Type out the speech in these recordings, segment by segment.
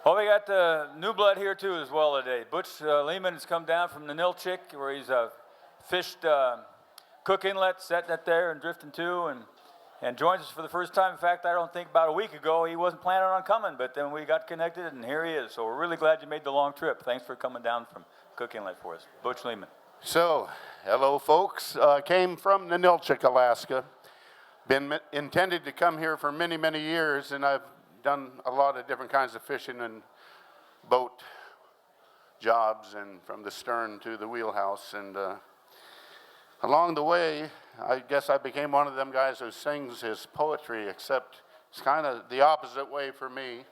Well, we got new blood here too as well today. Butch Leman has come down from the Nilchik where he's fished Cook Inlet, setting it there and drifting too, and joins us for the first time. In fact, I don't think about a week ago he wasn't planning on coming, but then we got connected and here he is. So we're really glad you made the long trip. Thanks for coming down from Cook Inlet for us. Butch Leman. So, hello folks. Came from the Nilchik, Alaska. Been intended to come here for many, many years, and I've done a lot of different kinds of fishing and boat jobs, and from the stern to the wheelhouse. And along the way, I guess I became one of them guys who sings his poetry, except it's kind of the opposite way for me.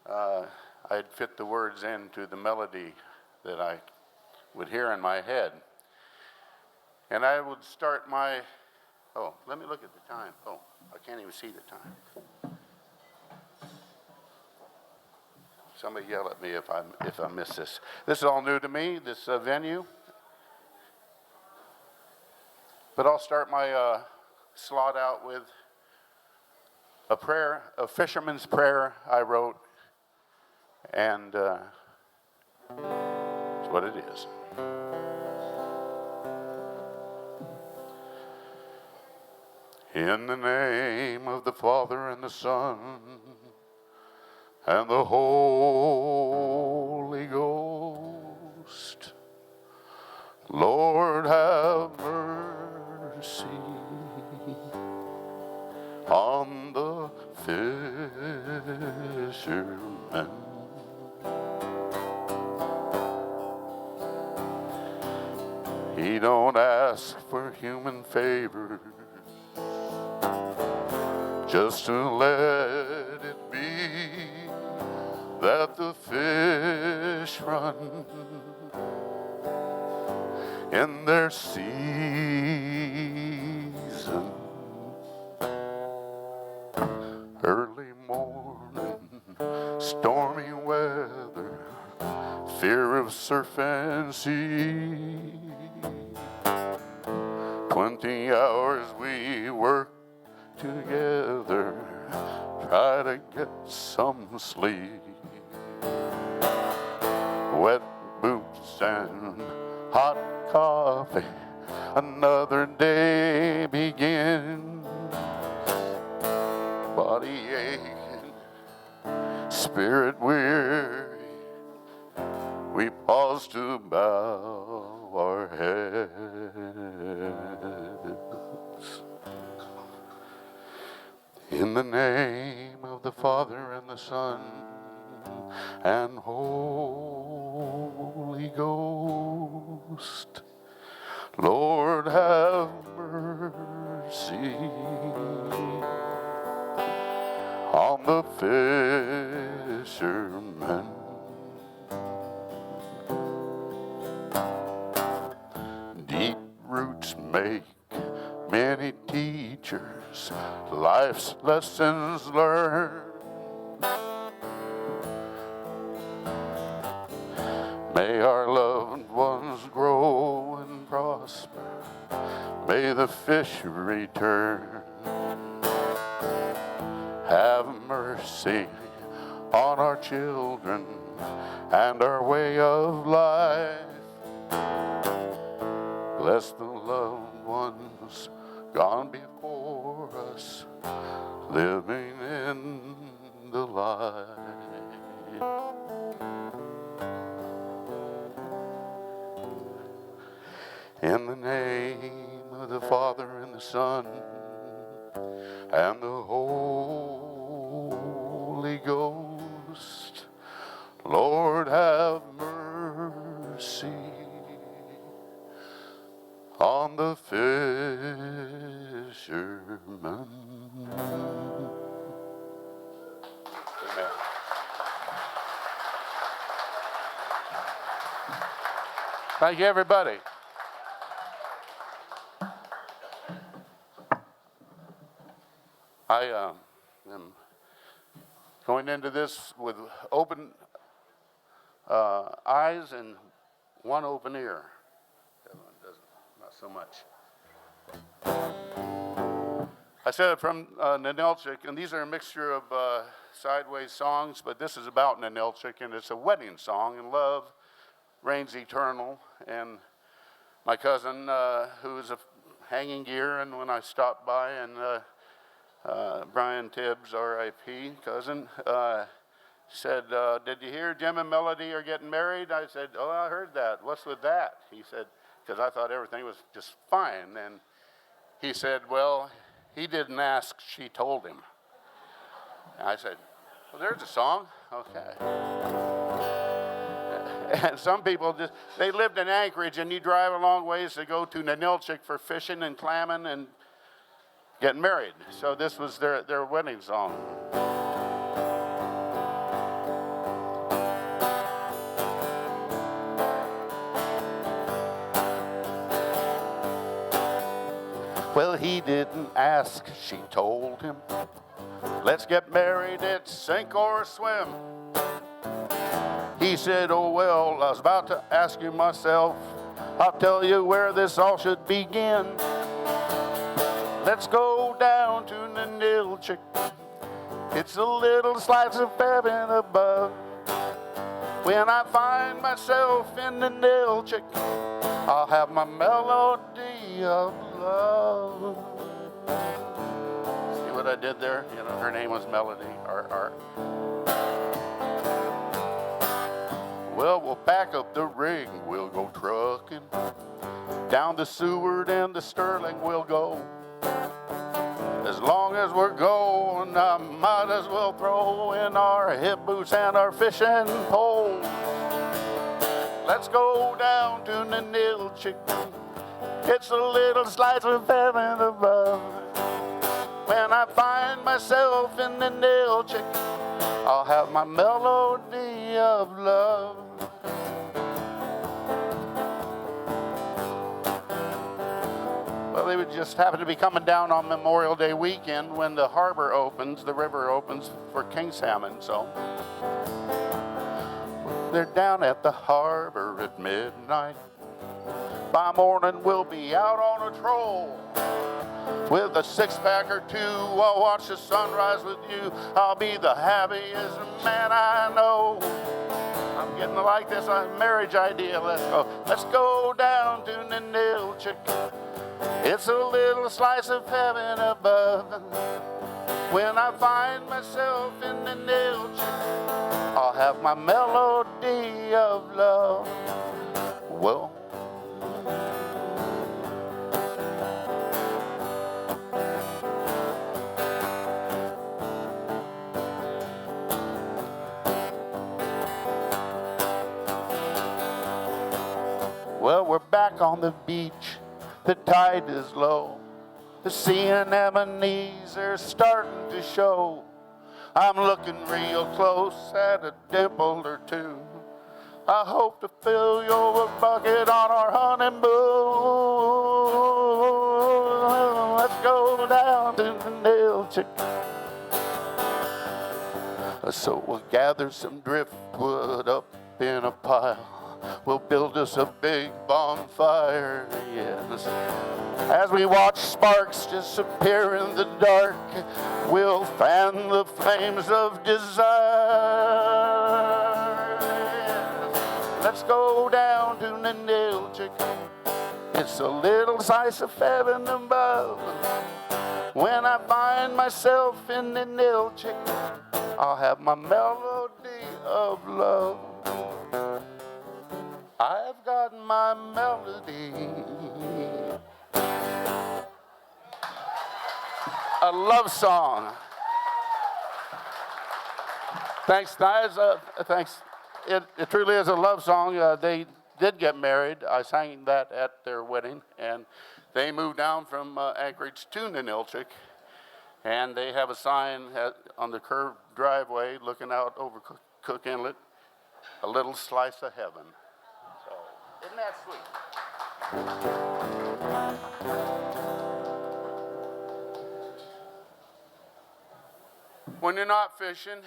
I'd fit the words into the melody that I would hear in my head. And I would start my, oh, let me look at the time. Oh, I can't even see the time. Somebody yell at me if I miss this. This is all new to me, this venue. But I'll start my slot out with a prayer, a fisherman's prayer I wrote, and it's what it is. In the name of the Father and the Son and the Holy Ghost, Lord have mercy on the fishermen. He don't ask for human favor, just to let it be that the fish run in their season. Early morning, stormy weather, fear of surf and sea. 20 hours we work together, try to get some sleep. Wet boots and hot coffee, another day begins. Body aching, spirit weary, we pause to bow our heads. In the name of the Father and the Son and Holy Ghost, Lord have mercy on the fishermen. Deep roots make many teachers, life's lessons learn. May our loved ones grow and prosper, may the fish return. Have mercy on our children and our way of life. Bless the loved ones gone before us, living in the light. In the name of the Father and the Son and the Holy Ghost, Lord have mercy on the fishermen. Amen. Thank you, everybody. I am going into this with open eyes and one open ear. That one doesn't, not so much. I said from Ninilchik, and these are a mixture of sideways songs, but this is about Ninilchik, and it's a wedding song, and love reigns eternal. And my cousin, who is a hanging gear, and when I stopped by, and Brian Tibbs, R.I.P., cousin, said, did you hear Jim and Melody are getting married? I said, oh, I heard that. What's with that? He said, because I thought everything was just fine. And he said, well, he didn't ask, she told him. And I said, well, there's a song. Okay. And some people just, they lived in Anchorage, and you drive a long ways to go to Ninilchik for fishing and clamming and getting married. So this was their wedding song. Well, he didn't ask, she told him. Let's get married, it's sink or swim. He said, oh, well, I was about to ask you myself. I'll tell you where this all should begin. Let's go down to Ninilchik. It's a little slice of heaven above. When I find myself in Ninilchik, I'll have my melody of love. See what I did there? You know, her name was Melody. Well, we'll pack up the rig, we'll go trucking. Down the Seward and the Sterling we'll go. As long as we're going, I might as well throw in our hip boots and our fishing pole. Let's go down to Ninilchik. It's a little slice of heaven above. When I find myself in Ninilchik, I'll have my melody of love. Well, they would just happen to be coming down on Memorial Day weekend when the harbor opens, the river opens for king salmon, so. They're down at the harbor at midnight. By morning we'll be out on a troll. With a six-pack or two, I'll watch the sunrise with you. I'll be the happiest man I know. I'm getting like this marriage idea. Let's go down to Ninilchik. It's a little slice of heaven above. When I find myself in Ninilchik, I'll have my melody of love. Well, we're back on the beach. The tide is low. The sea anemones are starting to show. I'm looking real close at a dimple or two. I hope to fill your bucket on our honeymoon. Let's go down to Ninilchik. So we'll gather some driftwood up in a pile. We'll build us a big bonfire, yes. As we watch sparks disappear in the dark, we'll fan the flames of desire. Let's go down to Ninilchik. It's a little slice of heaven above. When I find myself in Ninilchik, I'll have my melody of love. I've got my melody. A love song. Thanks, guys. Thanks. It truly is a love song. They did get married. I sang that at their wedding, and they moved down from Anchorage to Ninilchik, and they have a sign on the curved driveway looking out over Cook Inlet, a little slice of heaven. Isn't that sweet? When you're not fishing,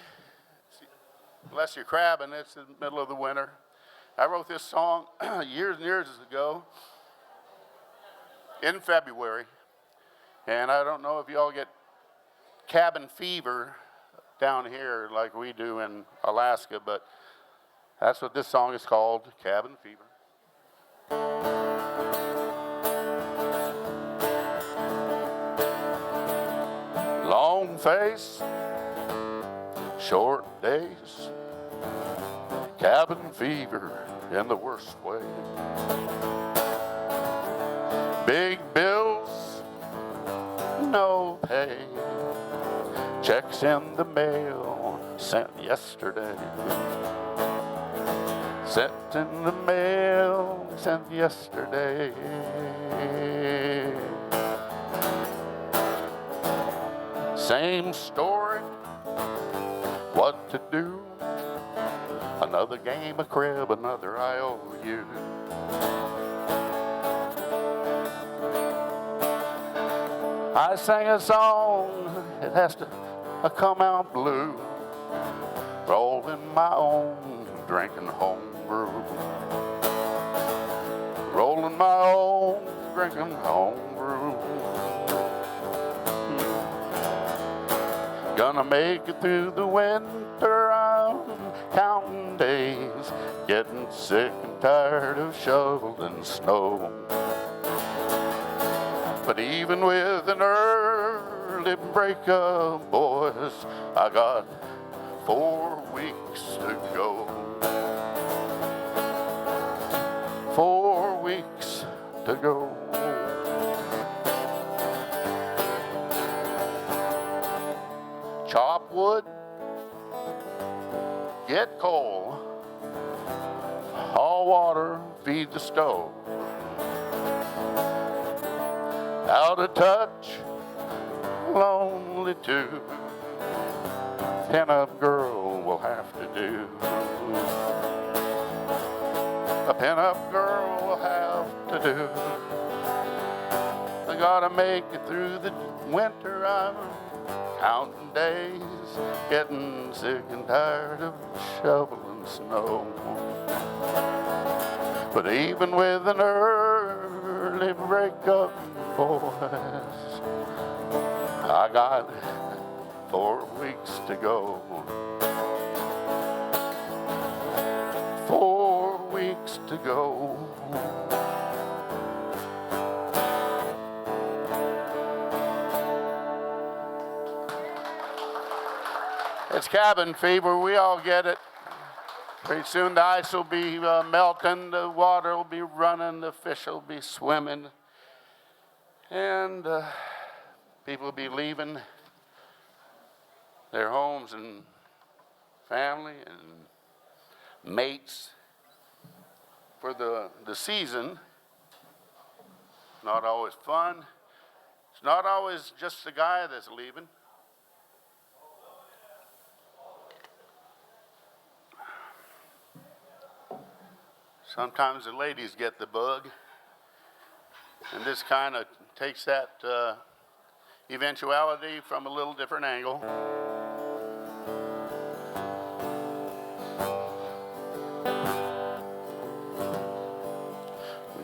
unless you're crabbing, it's in the middle of the winter. I wrote this song years and years ago in February, and I don't know if you all get cabin fever down here like we do in Alaska, but that's what this song is called, Cabin Fever. Long face, short days, cabin fever in the worst way. Big bills, no pay, checks in the mail sent yesterday. Sent in the mail sent yesterday. Same story, what to do? Another game of crib, another IOU. I sang a song, it has to come out blue. Rolling my own, drinking homebrew. Rolling my own, drinking homebrew. Gonna make it through the winter, I'm counting days, getting sick and tired of shoveling snow. But even with an early breakup, boys, I got 4 weeks to go. 4 weeks to go. Chop wood, get coal, haul water, feed the stove. Out of touch, lonely too. Pin-up girl will have to do. A pin-up girl will have to do. I gotta make it through the winter, I'm counting days, getting sick and tired of shoveling snow. But even with an early breakup, boys, I got 4 weeks to go. 4 weeks to go. It's cabin fever, we all get it. Pretty soon the ice will be melting, the water will be running, the fish will be swimming, and people will be leaving their homes and family and mates for the season. Not always fun. It's not always just the guy that's leaving. Sometimes the ladies get the bug, and this kind of takes that eventuality from a little different angle.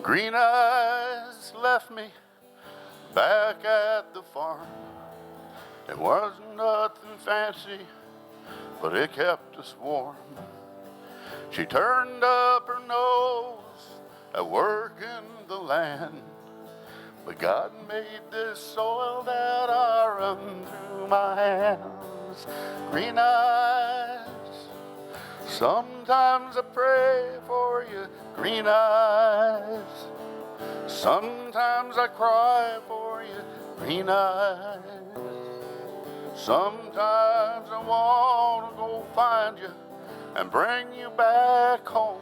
Green eyes left me back at the farm. It wasn't nothing fancy, but it kept us warm. She turned up her nose at work in the land, but God made this soil that I run through my hands. Green eyes, sometimes I pray for you. Green eyes, sometimes I cry for you. Green eyes, sometimes I want to go find you and bring you back home.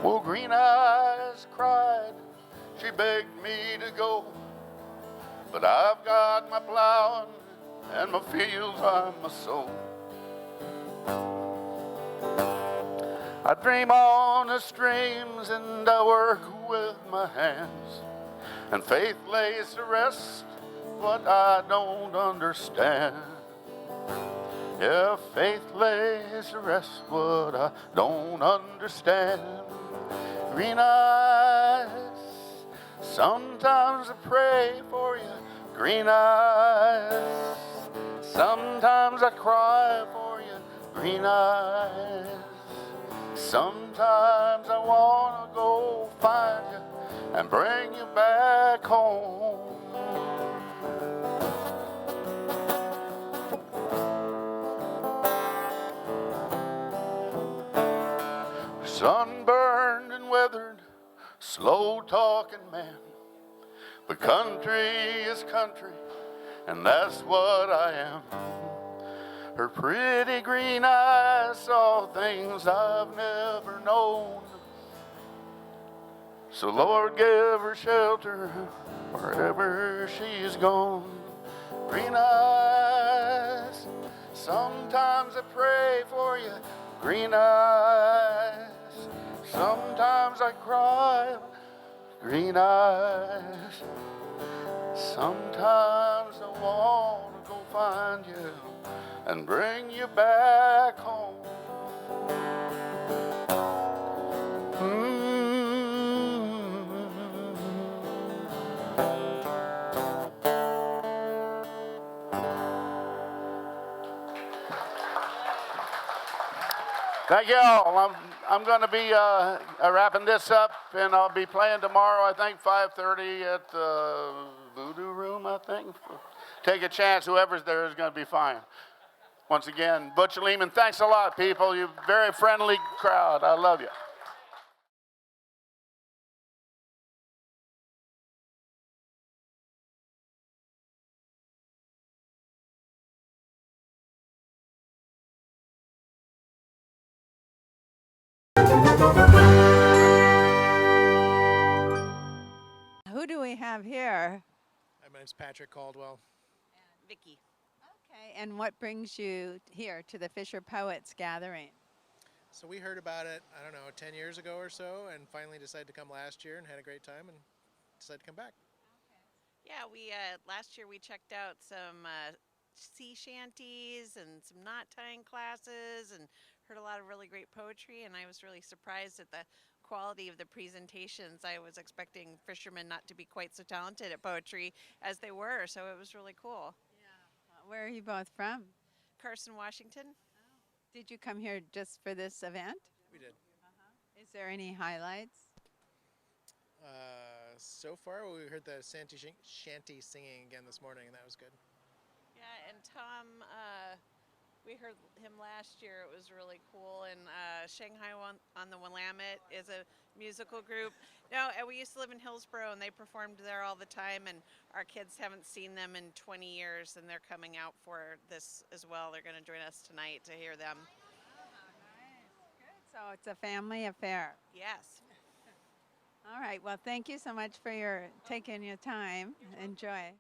Well, Green Eyes cried, she begged me to go, but I've got my plowing and my fields are my soul. I dream on the streams and I work with my hands, and faith lays to rest what I don't understand. If faith lays to rest what I don't understand. Green eyes, sometimes I pray for you. Green eyes, sometimes I cry for you. Green eyes, sometimes I wanna go find you and bring you back home. Sunburned and weathered, slow-talking man. But country is country, and that's what I am. Her pretty green eyes saw things I've never known. So Lord, give her shelter wherever she's gone. Green eyes, sometimes I pray for you. Green eyes, sometimes I cry. Green eyes, sometimes I want to go find you and bring you back home. Thank you all. I'm going to be wrapping this up, and I'll be playing tomorrow, I think, 5:30 at the Voodoo Room, I think. Take a chance. Whoever's there is going to be fine. Once again, Butch and Leman, thanks a lot, people. You're a very friendly crowd. I love you. Who do we have here? My name's Patrick Caldwell. Vicky. Okay, and what brings you here to the Fisher Poets gathering? So we heard about it, I don't know, 10 years ago or so, and finally decided to come last year and had a great time and decided to come back. Yeah, we last year we checked out some sea shanties and some knot tying classes and heard a lot of really great poetry, and I was really surprised at the quality of the presentations. I was expecting fishermen not to be quite so talented at poetry as they were, so it was really cool. Where are you both from? Carson, Washington. Did you come here just for this event? We did. Is there any highlights? So far, we heard the shanty singing again this morning, and that was good. Yeah, and Tom, we heard him last year. It was really cool. And Shanghai on the Willamette is a musical group. No, and we used to live in Hillsborough, and they performed there all the time. And our kids haven't seen them in 20 years, and they're coming out for this as well. They're going to join us tonight to hear them. Nice. Good. So it's a family affair. Yes. All right. Well, thank you so much for taking your time. Enjoy.